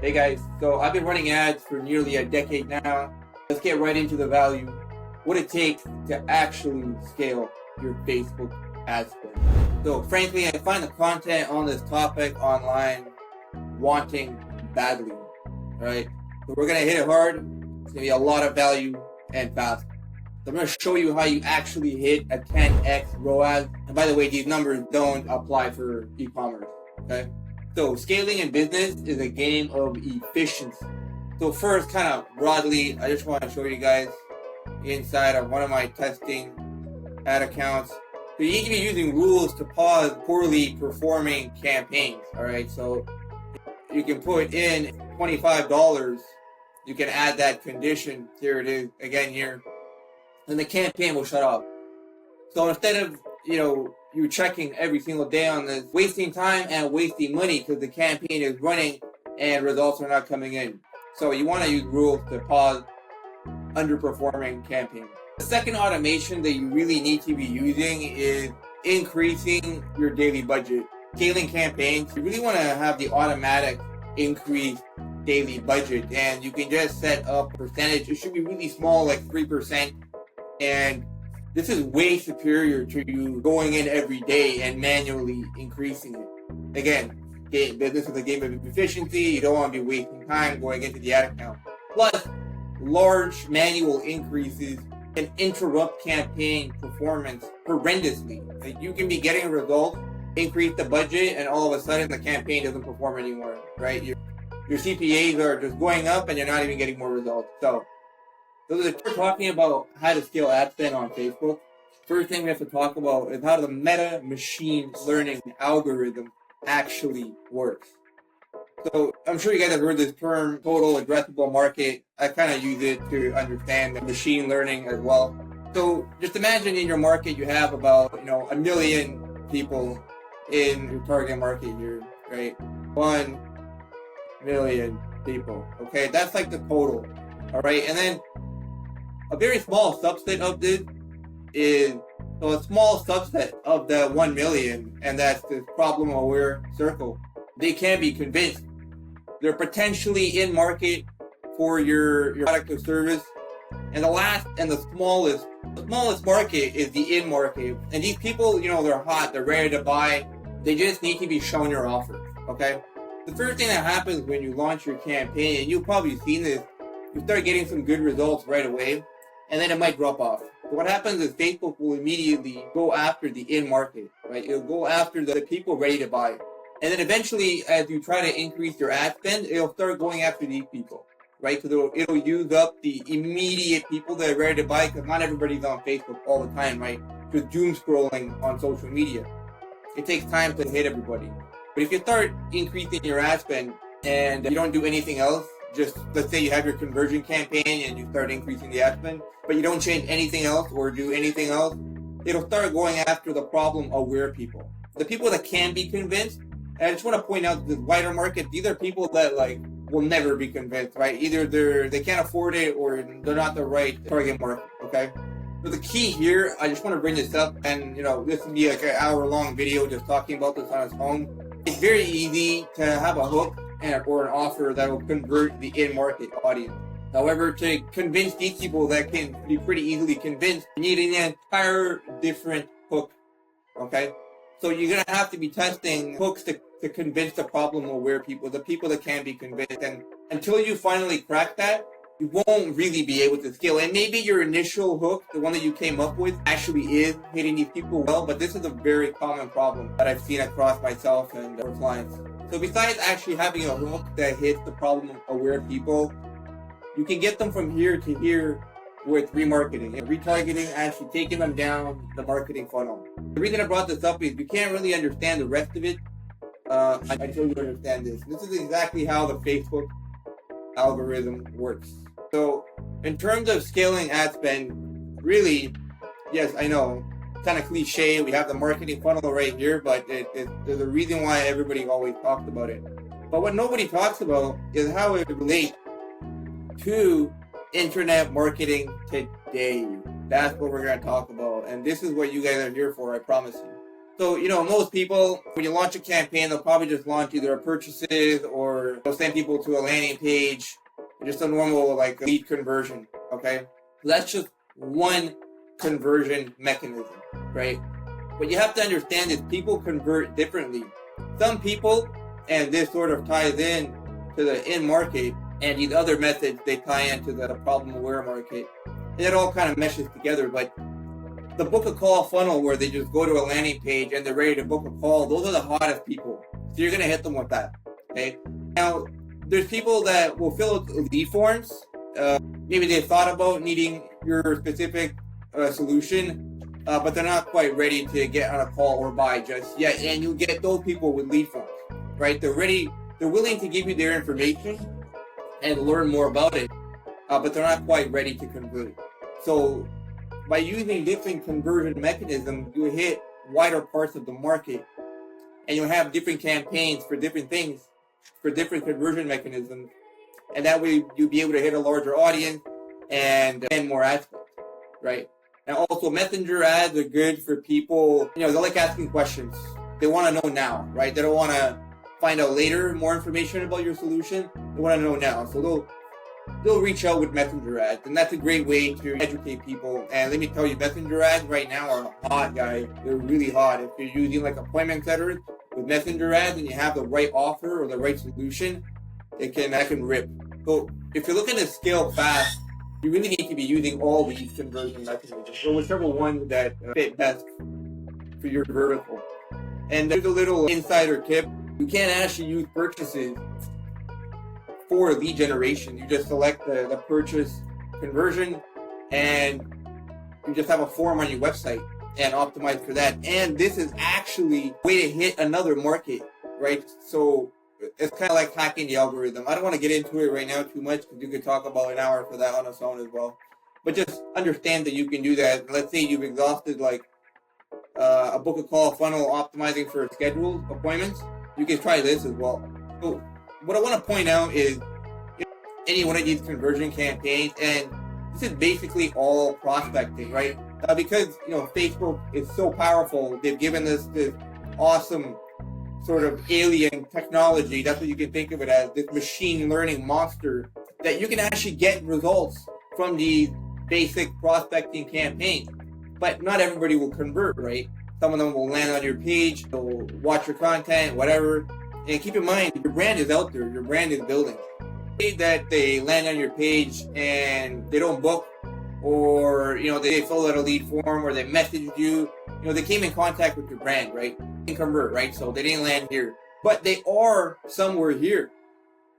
Hey guys, so I've been running ads for nearly a decade now. Let's get right into the value, what it takes to actually scale your Facebook ad spend. So frankly, I find the content on this topic online wanting badly, right? So we're gonna hit it hard. It's gonna be a lot of value and fast. So I'm gonna show you how you actually hit a 10x ROAS. And by the way, these numbers don't apply for e-commerce, okay? So scaling in business is a game of efficiency. So first, kind of broadly, I just want to show you guys inside of one of my testing ad accounts. So you need to be using rules to pause poorly performing campaigns, all right? So you can put in $25. You can add that condition. Here it is again here. And the campaign will shut off. So instead of, you checking every single day on this, wasting time and wasting money because the campaign is running and results are not coming in. So you want to use rules to pause underperforming campaigns. The second automation that you really need to be using is increasing your daily budget. Scaling campaigns, you really want to have the automatic increase daily budget, and you can just set up a percentage. It should be really small, like 3%. And this is way superior to you going in every day and manually increasing it. Again, business is a game of efficiency. You don't want to be wasting time going into the ad account. Plus, large manual increases can interrupt campaign performance horrendously. Like, you can be getting a result, increase the budget, and all of a sudden the campaign doesn't perform anymore, right? Your CPAs are just going up and you're not even getting more results. So we're talking about how to scale ad spend on Facebook. First thing we have to talk about is how the meta machine learning algorithm actually works. So I'm sure you guys have heard this term, total addressable market. I kind of use it to understand the machine learning as well. So just imagine in your market you have about, 1 million people in your target market here, right? 1 million people. Okay, that's like the total. All right, and then a very small subset of this is, so a small subset of the 1 million, and that's this problem-aware circle. They can be convinced. They're potentially in market for your product or service. And the last and the smallest market is the in market. And these people, they're hot, they're ready to buy. They just need to be shown your offer, okay? The first thing that happens when you launch your campaign, and you've probably seen this, you start getting some good results right away, and then it might drop off. So what happens is Facebook will immediately go after the in market, right? It'll go after the people ready to buy. And then eventually, as you try to increase your ad spend, it'll start going after these people, right? So it'll use up the immediate people that are ready to buy, because not everybody's on Facebook all the time, right? Just doom scrolling on social media. It takes time to hit everybody. But if you start increasing your ad spend and you don't do anything else, just let's say you have your conversion campaign and you start increasing the ad spend, but you don't change anything else or do anything else, it'll start going after the problem-aware people. The people that can be convinced, and I just want to point out the wider market, these are people that will never be convinced, right? Either they can't afford it or they're not the right target market, okay? So the key here, I just want to bring this up, and this will be like an hour-long video just talking about this on its own. It's very easy to have a hook or an offer that will convert the in-market audience. However, to convince these people that can be pretty easily convinced, you need an entire different hook, okay? So you're going to have to be testing hooks to convince the problem-aware people, the people that can be convinced. And until you finally crack that, you won't really be able to scale. And maybe your initial hook, the one that you came up with, actually is hitting these people well, but this is a very common problem that I've seen across myself and our clients. So besides actually having a hook that hits the problem-aware people, you can get them from here to here with remarketing and retargeting, actually taking them down the marketing funnel. The reason I brought this up is you can't really understand the rest of it until you understand this. This is exactly how the Facebook algorithm works. So in terms of scaling ad spend, really, yes, I know, kind of cliche, we have the marketing funnel right here, but there's a reason why everybody always talks about it. But what nobody talks about is how it relates to internet marketing today. That's what we're going to talk about, and this is what you guys are here for, I promise you. So, most people, when you launch a campaign, they'll probably just launch either purchases or they'll send people to a landing page, just a normal lead conversion, okay? So that's just one conversion mechanism, right? What you have to understand is people convert differently. Some people, and this sort of ties in to the in-market, and these other methods, they tie into the problem-aware market. And it all kind of meshes together, but the book a call funnel where they just go to a landing page and they're ready to book a call, those are the hottest people. So you're going to hit them with that, okay? Now, there's people that will fill out lead forms. Maybe they thought about needing your specific solution, but they're not quite ready to get on a call or buy just yet. And you'll get those people with lead forms, right? They're willing to give you their information and learn more about it, but they're not quite ready to convert. So by using different conversion mechanisms, you hit wider parts of the market, and you'll have different campaigns for different things, for different conversion mechanisms, and that way you'll be able to hit a larger audience and more ad spend, right? And also messenger ads are good for people, they like asking questions. They want to know now, right? They don't want to find out later more information about your solution. They want to know now. So they'll reach out with messenger ads, and that's a great way to educate people. And let me tell you, messenger ads right now are hot, guys. They're really hot. If you're using appointment setters with messenger ads and you have the right offer or the right solution, that can rip. So if you're looking to scale fast, you really need to be using all these conversion mechanisms, or whichever one that fit best for your vertical. And there's a little insider tip. You can't actually use purchases for lead generation. You just select the purchase conversion, and you just have a form on your website and optimize for that. And this is actually a way to hit another market, right? So it's kind of like hacking the algorithm. I don't want to get into it right now too much because you could talk about an hour for that on its own as well. But just understand that you can do that. Let's say you've exhausted a book a call funnel optimizing for scheduled appointments. You can try this as well. So what I want to point out is any one of these conversion campaigns, and this is basically all prospecting, right? Because Facebook is so powerful, they've given us this awesome sort of alien technology. That's what you can think of it as, this machine learning monster, that you can actually get results from these basic prospecting campaigns. But not everybody will convert, right? Some of them will land on your page, they'll watch your content, whatever. And keep in mind, your brand is out there, your brand is building. Say that they land on your page and they don't book, or they fill out a lead form, or they messaged you, they came in contact with your brand, right? They didn't convert, right? So they didn't land here, but they are somewhere here,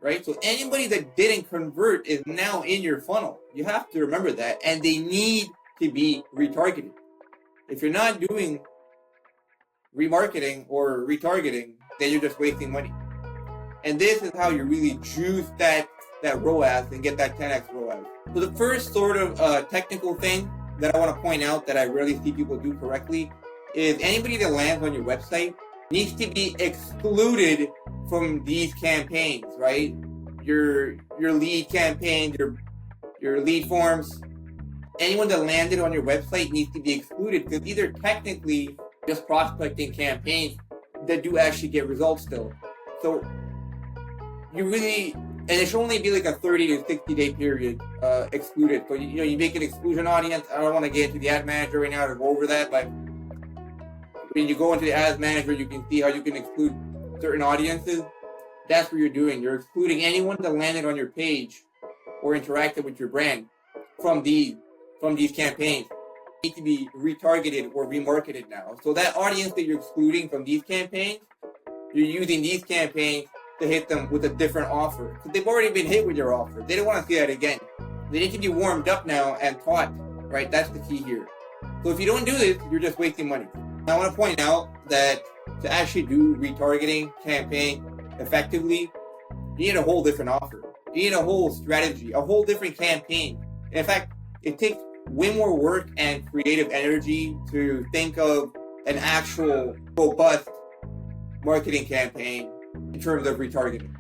right? So anybody that didn't convert is now in your funnel. You have to remember that, and they need to be retargeted. If you're not doing remarketing or retargeting, then you're just wasting money. And this is how you really juice that ROAS and get that 10x ROAS. So the first sort of technical thing that I want to point out that I rarely see people do correctly is anybody that lands on your website needs to be excluded from these campaigns, right? Your lead campaigns, your lead forms. Anyone that landed on your website needs to be excluded because these are technically just prospecting campaigns that do actually get results still. So you really, and it should only be like a 30 to 60 day period excluded. So you make an exclusion audience. I don't want to get into the ad manager right now to go over that, but when you go into the ads manager, you can see how you can exclude certain audiences. That's what you're doing. You're excluding anyone that landed on your page or interacted with your brand from these campaigns. They need to be retargeted or remarketed now. So that audience that you're excluding from these campaigns, you're using these campaigns to hit them with a different offer. So they've already been hit with your offer. They don't want to see that again. They need to be warmed up now and taught, right? That's the key here. So if you don't do this, you're just wasting money. I want to point out that to actually do retargeting campaign effectively, you need a whole different offer. You need a whole strategy, a whole different campaign. In fact, it takes way more work and creative energy to think of an actual robust marketing campaign in terms of retargeting.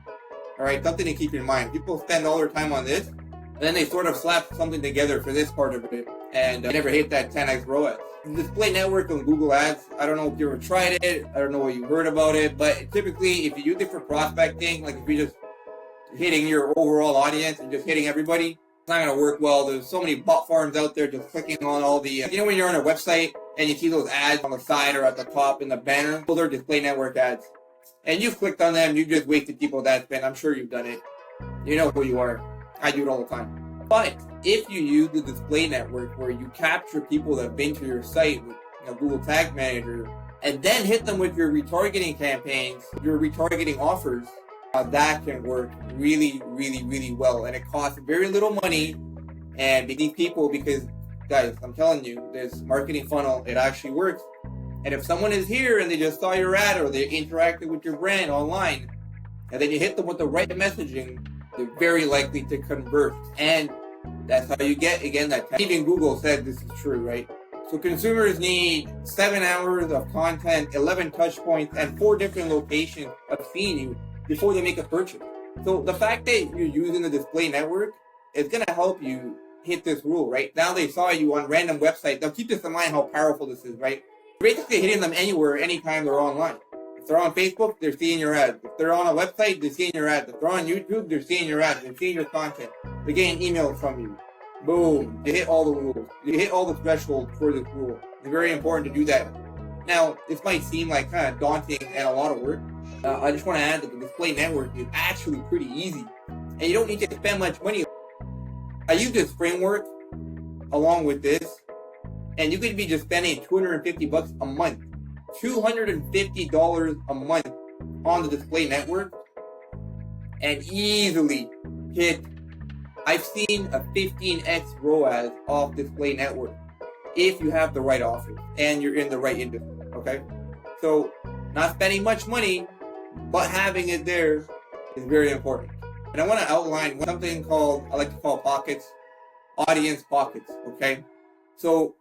All right, something to keep in mind. People spend all their time on this, and then they sort of slap something together for this part of it, and never hit that 10x ROAS. The display network on Google Ads, I don't know if you ever tried it, I don't know what you heard about it, but typically if you use it for prospecting, like if you're just hitting your overall audience and just hitting everybody, it's not going to work well. There's so many bot farms out there just clicking on all the, you know when you're on a website and you see those ads on the side or at the top in the banner, those are display network ads. And you've clicked on them, you've just wasted people's ad spend. I'm sure you've done it. You know who you are. I do it all the time. But if you use the display network where you capture people that have been to your site with Google Tag Manager and then hit them with your retargeting campaigns, your retargeting offers, that can work really, really, really well. And it costs very little money. And these people, because guys, I'm telling you, this marketing funnel, it actually works. And if someone is here and they just saw your ad or they interacted with your brand online, and then you hit them with the right messaging, they're very likely to convert. And that's how you get, again, that even Google said this is true, right? So consumers need 7 hours of content, 11 touch points, and 4 different locations of seeing you before they make a purchase. So the fact that you're using the display network is going to help you hit this rule, right? Now they saw you on random websites. Now keep this in mind how powerful this is, right? You're basically hitting them anywhere, anytime they're online. If they're on Facebook, they're seeing your ads. If they're on a website, they're seeing your ads. If they're on YouTube, they're seeing your ads. They're seeing your content. They're getting emails from you. Boom. You hit all the rules. You hit all the thresholds for this rule. It's very important to do that. Now, this might seem like kind of daunting and a lot of work. I just want to add that the display network is actually pretty easy. And you don't need to spend much money. I use this framework along with this. And you could be just spending $250 a month. $250 a month on the display network and easily hit, I've seen a 15x ROAS off display network if you have the right offer and you're in the right industry, okay? So not spending much money, but having it there is very important. And I want to outline something called, I like to call pockets, audience pockets, okay? So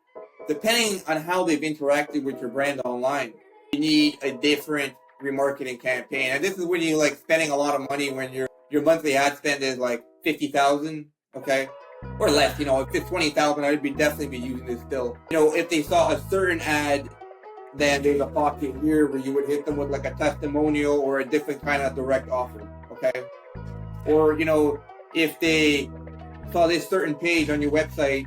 depending on how they've interacted with your brand online, you need a different remarketing campaign. And this is when you like spending a lot of money when your monthly ad spend is like $50,000, okay? Or less, if it's $20,000, I would definitely be using this still. If they saw a certain ad, then there's a pocket here where you would hit them with like a testimonial or a different kind of direct offer, okay? Or, if they saw this certain page on your website,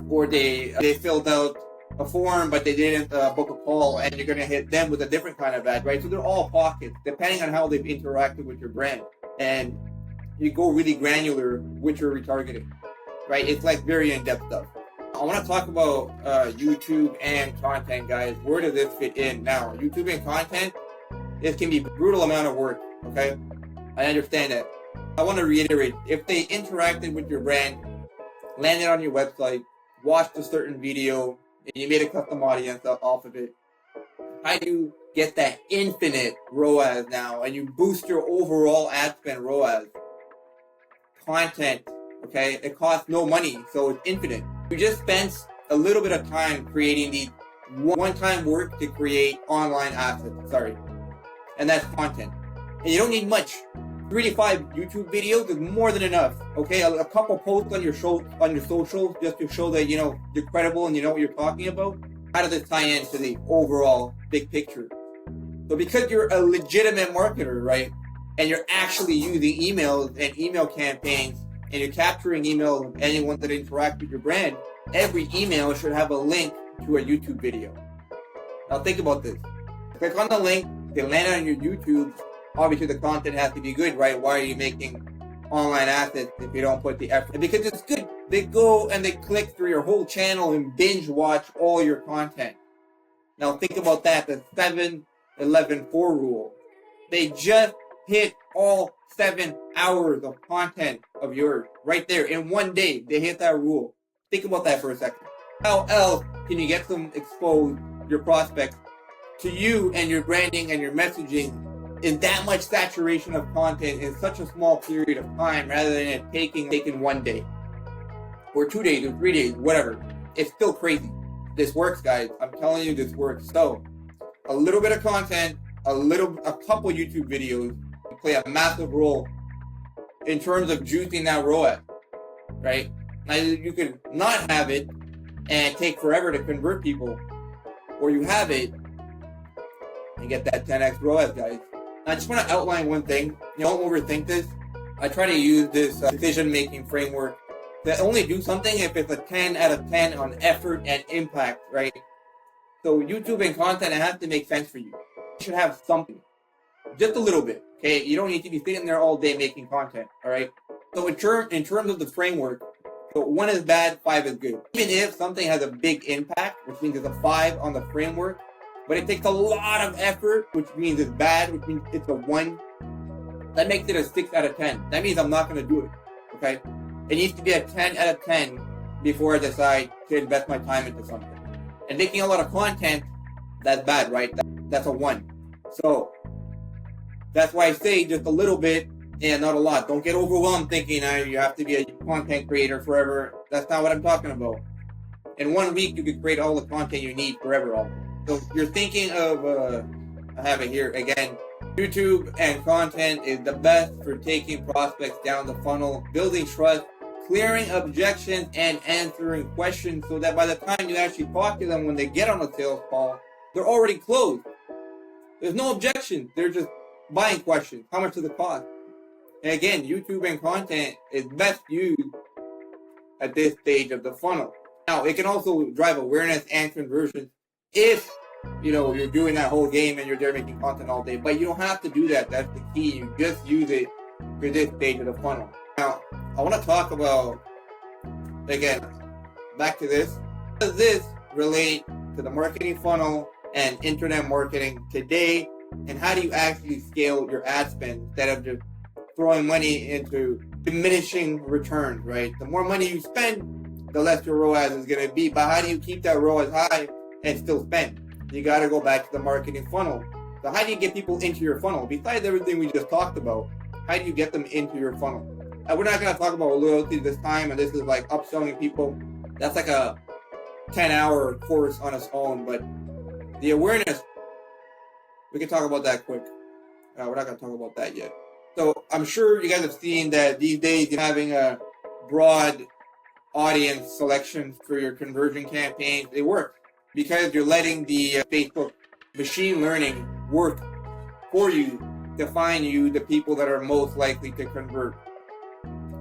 or they filled out a form but they didn't book a call, and you're going to hit them with a different kind of ad, right? So they're all pockets depending on how they've interacted with your brand, and you go really granular with your retargeting, right? It's like very in-depth stuff. I want to talk about YouTube and content, guys. Where does this fit in? Now, YouTube and content, this can be a brutal amount of work, okay? I understand that. I want to reiterate, if they interacted with your brand, landed on your website, watched a certain video, and you made a custom audience off of it, how do you get that infinite ROAS now, and you boost your overall ad spend ROAS? Content, okay? It costs no money, so it's infinite. You just spend a little bit of time creating the one-time work to create online assets, and that's content. And you don't need much. 3 to 5 YouTube videos is more than enough, okay? A couple posts on your socials just to show that, you're credible and you know what you're talking about. How does this tie into the overall big picture? So because you're a legitimate marketer, right, and you're actually using emails and email campaigns, and you're capturing emails of anyone that interacts with your brand, every email should have a link to a YouTube video. Now think about this. Click on the link, they land on your YouTube. Obviously the content has to be good, right? Why are you making online assets if you don't put the effort? And because it's good, they go and they click through your whole channel and binge watch all your content. Now think about that, the 7-11-4 rule. They just hit all 7 hours of content of yours right there in one day. They hit that rule. Think about that for a second. How else can you get them exposed, your prospects, to you and your branding and your messaging in that much saturation of content in such a small period of time, rather than it taking 1 day or 2 days or 3 days, whatever? It's still crazy. This works, guys. I'm telling you, this works. So a little bit of content, a couple YouTube videos play a massive role in terms of juicing that ROAS, right? Now you could not have it and take forever to convert people, or you have it and get that 10x ROAS, guys. I just want to outline one thing. You don't overthink this. I try to use this decision-making framework to only do something if it's a 10 out of 10 on effort and impact, right? So YouTube and content, it has to make sense for you. You should have something, just a little bit, okay? You don't need to be sitting there all day making content, all right? So in terms of the framework, so 1 is bad, 5 is good. Even if something has a big impact, which means it's a 5 on the framework, but it takes a lot of effort, which means it's bad, which means it's a 1, that makes it a 6 out of 10. That means I'm not going to do it, okay? It needs to be a 10 out of 10 before I decide to invest my time into something. And making a lot of content, that's bad, right? That's a 1. So that's why I say just a little bit and not a lot. Don't get overwhelmed thinking you have to be a content creator forever. That's not what I'm talking about. In 1 week, you can create all the content you need forever. So you're thinking of, I have it here again, YouTube and content is the best for taking prospects down the funnel, building trust, clearing objections, and answering questions so that by the time you actually talk to them when they get on a sales call, they're already closed. There's no objections. They're just buying questions. How much does it cost? And again, YouTube and content is best used at this stage of the funnel. Now, it can also drive awareness and conversion if you're doing that whole game and you're there making content all day. But you don't have to do that. That's the key. You just use it for this stage of the funnel. Now, I want to talk about, again, back to this. How does this relate to the marketing funnel and internet marketing today? And how do you actually scale your ad spend instead of just throwing money into diminishing returns, right? The more money you spend, the less your ROAS is going to be. But how do you keep that ROAS high and still spend? You got to go back to the marketing funnel. So how do you get people into your funnel? Besides everything we just talked about, how do you get them into your funnel? We're not going to talk about loyalty this time, and this is like upselling people. That's like a 10-hour course on its own, but the awareness, we can talk about that quick. We're not going to talk about that yet. So I'm sure you guys have seen that these days you're having a broad audience selection for your conversion campaigns. It works because you're letting the Facebook machine learning work for you to find you the people that are most likely to convert.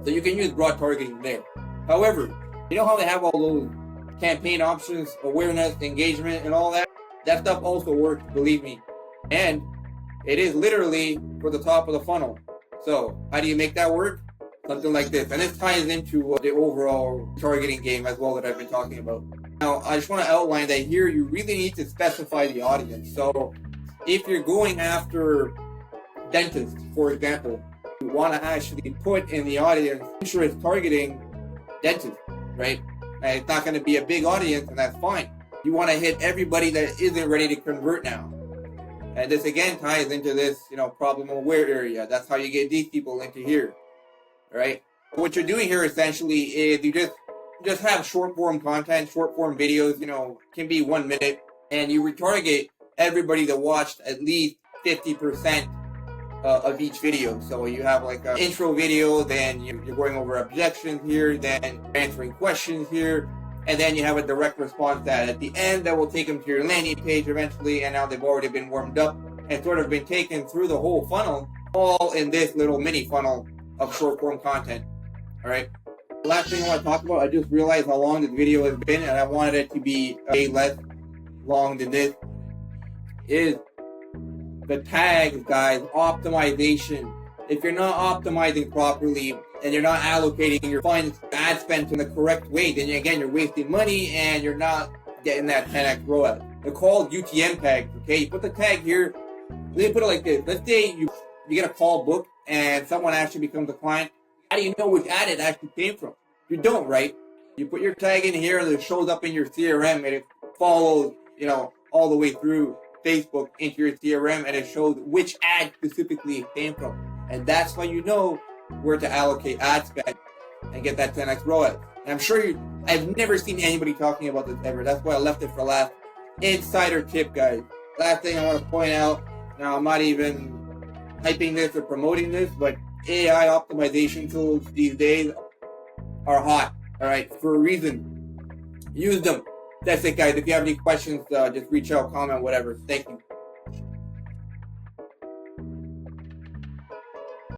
So you can use broad targeting there. However, you know how they have all those campaign options, awareness, engagement, and all that? That stuff also works, believe me. And it is literally for the top of the funnel. So how do you make that work? Something like this. And this ties into the overall targeting game as well that I've been talking about. Now, I just want to outline that here you really need to specify the audience. So if you're going after dentists, for example, you want to actually put in the audience interest targeting dentists, right? And it's not going to be a big audience, and that's fine. You want to hit everybody that isn't ready to convert now. And this again ties into this, problem aware area. That's how you get these people into here, right? What you're doing here essentially is you just have short form content, short form videos, can be 1 minute, and you retarget everybody that watched at least 50% of each video. So you have like an intro video, then you're going over objections here, then answering questions here, and then you have a direct response ad at the end that will take them to your landing page eventually, and now they've already been warmed up and sort of been taken through the whole funnel, all in this little mini funnel of short form content. All right. The last thing I want to talk about, I just realized how long this video has been, and I wanted it to be way less long than this, is the tags, guys, optimization. If you're not optimizing properly and you're not allocating your funds, ad spend in the correct way, then again, you're wasting money and you're not getting that 10x ROAS. They're called UTM tags, okay? You put the tag here, let me put it like this. Let's say you get a call book and someone actually becomes a client. How do you know which ad it actually came from? You don't, right? You put your tag in here and it shows up in your CRM and it follows, all the way through Facebook into your CRM and it shows which ad specifically it came from. And that's when you know where to allocate ad spend and get that 10x ROAS. And I'm sure I've never seen anybody talking about this ever. That's why I left it for last. Insider tip, guys. Last thing I want to point out, now I'm not even hyping this or promoting this, but AI optimization tools these days are hot, all right, for a reason. use them. That's it, guys. If you have any questions, just reach out, comment, whatever. Thank you.